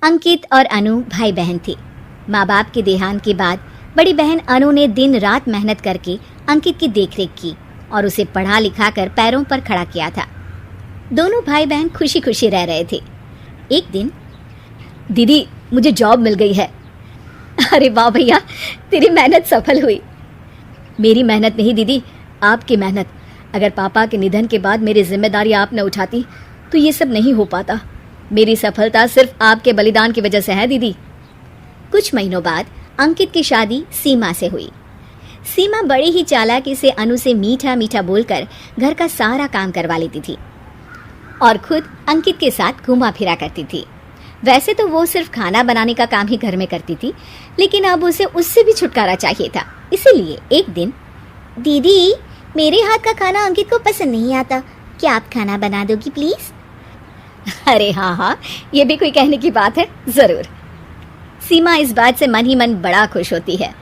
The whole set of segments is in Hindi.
अंकित और अनु भाई बहन थे। माँ बाप के देहांत के बाद बड़ी बहन अनु ने दिन रात मेहनत करके अंकित की देखरेख की और उसे पढ़ा लिखा कर पैरों पर खड़ा किया था। दोनों भाई बहन खुशी खुशी रह रहे थे। एक दिन, दीदी मुझे जॉब मिल गई है। अरे वाह भैया, तेरी मेहनत सफल हुई। मेरी मेहनत नहीं दीदी, आपकी मेहनत। अगर पापा के निधन के बाद मेरी जिम्मेदारी आप न उठाती तो ये सब नहीं हो पाता। मेरी सफलता सिर्फ आपके बलिदान की वजह से है दीदी। कुछ महीनों बाद अंकित की शादी सीमा से हुई। सीमा बड़ी ही चालाकी से अनु से मीठा मीठा बोलकर घर का सारा काम करवा लेती थी और खुद अंकित के साथ घुमा फिरा करती थी। वैसे तो वो सिर्फ खाना बनाने का काम ही घर में करती थी, लेकिन अब उसे उससे भी छुटकारा चाहिए था। इसीलिए एक दिन, दीदी मेरे हाथ का खाना अंकित को पसंद नहीं आता, क्या आप खाना बना दोगी प्लीज? अरे हाँ हाँ, ये भी कोई कहने की बात है, जरूर। सीमा इस बात से मन ही मन बड़ा खुश होती है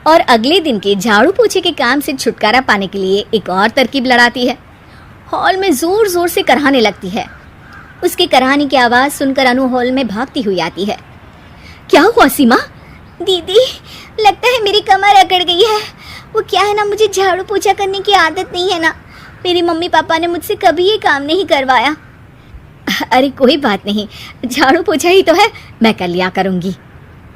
और अगले दिन के झाड़ू पोछे के काम से छुटकारा पाने के लिए एक और तरकीब लड़ाती है। हॉल में जोर जोर से कराहने लगती है। उसके कराहने की आवाज सुनकर अनु हॉल में भागती हुई आती है। क्या हुआ सीमा? दीदी लगता है मेरी कमर अकड़ गई है। वो क्या है ना, मुझे झाड़ू पोछा करने की आदत नहीं है ना। मेरी मम्मी पापा ने मुझसे कभी ये काम नहीं करवाया। अरे कोई बात नहीं, झाड़ू पोछा ही तो है, मैं कर लिया करूंगी।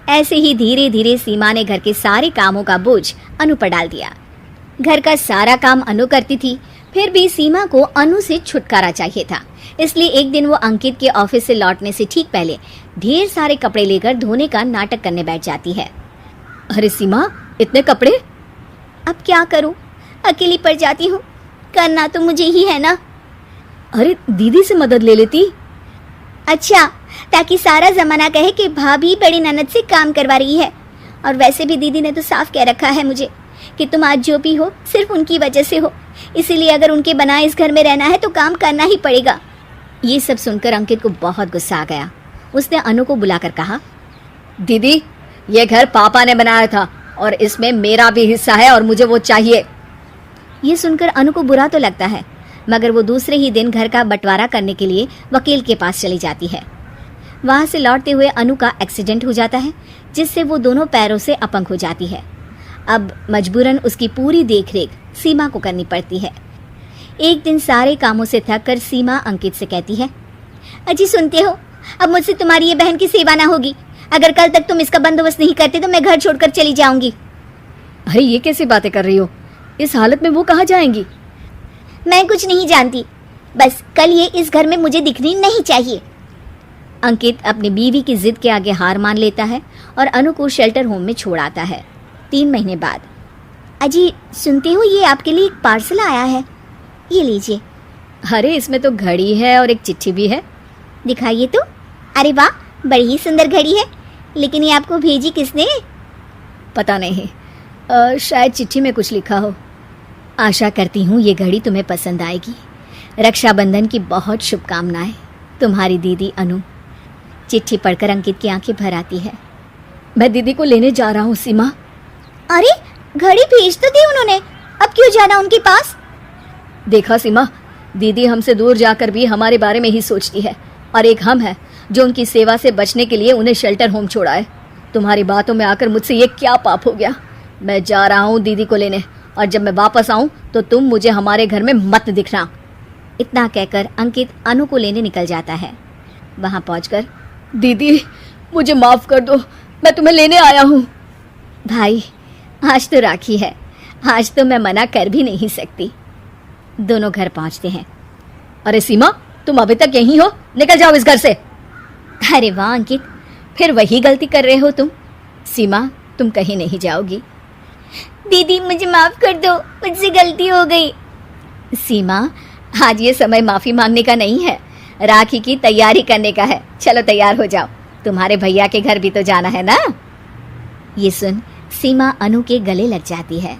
ऐसे ही धीरे धीरे सीमा ने घर के सारे कामों का बोझ अनु पर डाल दिया। घर का सारा काम अनु करती थी, फिर भी सीमा को अनु से छुटकारा चाहिए था। इसलिए एक दिन वो अंकित के ऑफिस से लौटने से ठीक पहले ढेर सारे कपड़े लेकर धोने का नाटक करने बैठ जाती है। अरे सीमा, इतने कपड़े? अब क्या करूं, अकेली पड़ जाती हूँ, करना तो मुझे ही है ना। अरे दीदी से मदद ले लेती। अच्छा, ताकि सारा जमाना कहे कि भाभी बड़ी ननद से काम करवा रही है। और वैसे भी दीदी ने तो साफ कह रखा है मुझे कि तुम आज जो भी हो सिर्फ उनकी वजह से हो, इसीलिए अगर उनके बनाए इस घर में रहना है तो काम करना ही पड़ेगा। ये सब सुनकर अंकित को बहुत गुस्सा आ गया। उसने अनु को बुलाकर कहा, दीदी ये घर पापा ने बनाया था और इसमें मेरा भी हिस्सा है और मुझे वो चाहिए। ये सुनकर अनु को बुरा तो लगता है, मगर वो दूसरे ही दिन घर का बंटवारा करने के लिए वकील के पास चली जाती है। वहां से लौटते हुए अनु का एक्सीडेंट हो जाता है, जिससे वो दोनों पैरों से अपंग हो जाती है। अब मजबूरन उसकी पूरी देखरेख सीमा को करनी पड़ती है। एक दिन सारे कामों से थक कर सीमा अंकित से कहती है, अजी सुनते हो, अब मुझसे तुम्हारी ये बहन की सेवा ना होगी। अगर कल तक तुम इसका बंदोबस्त नहीं करते तो मैं घर छोड़कर चली जाऊंगी। अरे ये कैसी बातें कर रही हो, इस हालत में वो कहाँ जाएंगी? मैं कुछ नहीं जानती, बस कल ये इस घर में मुझे दिखनी नहीं चाहिए। अंकित अपनी बीवी की जिद के आगे हार मान लेता है और अनु को शेल्टर होम में छोड़ आता है। 3 महीने बाद, अजी सुनते हो, ये आपके लिए एक पार्सल आया है, ये लीजिए। अरे इसमें तो घड़ी है और एक चिट्ठी भी है। दिखाइए तो। अरे वाह, बड़ी ही सुंदर घड़ी है, लेकिन ये आपको भेजी किसने? पता नहीं, शायद चिट्ठी में कुछ लिखा हो। आशा करती हूँ ये घड़ी तुम्हें पसंद आएगी। रक्षाबंधन की बहुत शुभकामनाएं, तुम्हारी दीदी अनु। चिट्ठी पढ़कर अंकित की आंखें भर आती है। मैं दीदी को लेने जा रहा हूँ सीमा। अरे घड़ी भेज तो दी उन्होंने, अब क्यों जाना उनके पास? देखा सीमा, दीदी हमसे दूर जाकर भी हमारे बारे में ही सोचती है, और एक हम है जो उनकी सेवा से बचने के लिए उन्हें शेल्टर होम छोड़ा है। तुम्हारी बातों में आकर मुझसे ये क्या पाप हो गया। मैं जा रहा हूँ दीदी को लेने, और जब मैं वापस आऊँ तो तुम मुझे हमारे घर में मत दिखना। इतना कहकर अंकित अनु को लेने निकल जाता है। वहां पहुंचकर, दीदी मुझे माफ कर दो, मैं तुम्हें लेने आया हूँ। भाई आज तो राखी है, आज तो मैं मना कर भी नहीं सकती। दोनों घर पहुंचते हैं। अरे सीमा, तुम अभी तक यहीं हो, निकल जाओ इस घर से। अरे वाह अंकित, फिर वही गलती कर रहे हो तुम। सीमा तुम कहीं नहीं जाओगी। दीदी मुझे माफ कर दो, मुझसे गलती हो गई। सीमा, आज ये समय माफी मांगने का नहीं है, राखी की तैयारी करने का है। चलो तैयार हो जाओ, तुम्हारे भैया के घर भी तो जाना है ना। ये सुन सीमा अनु के गले लग जाती है।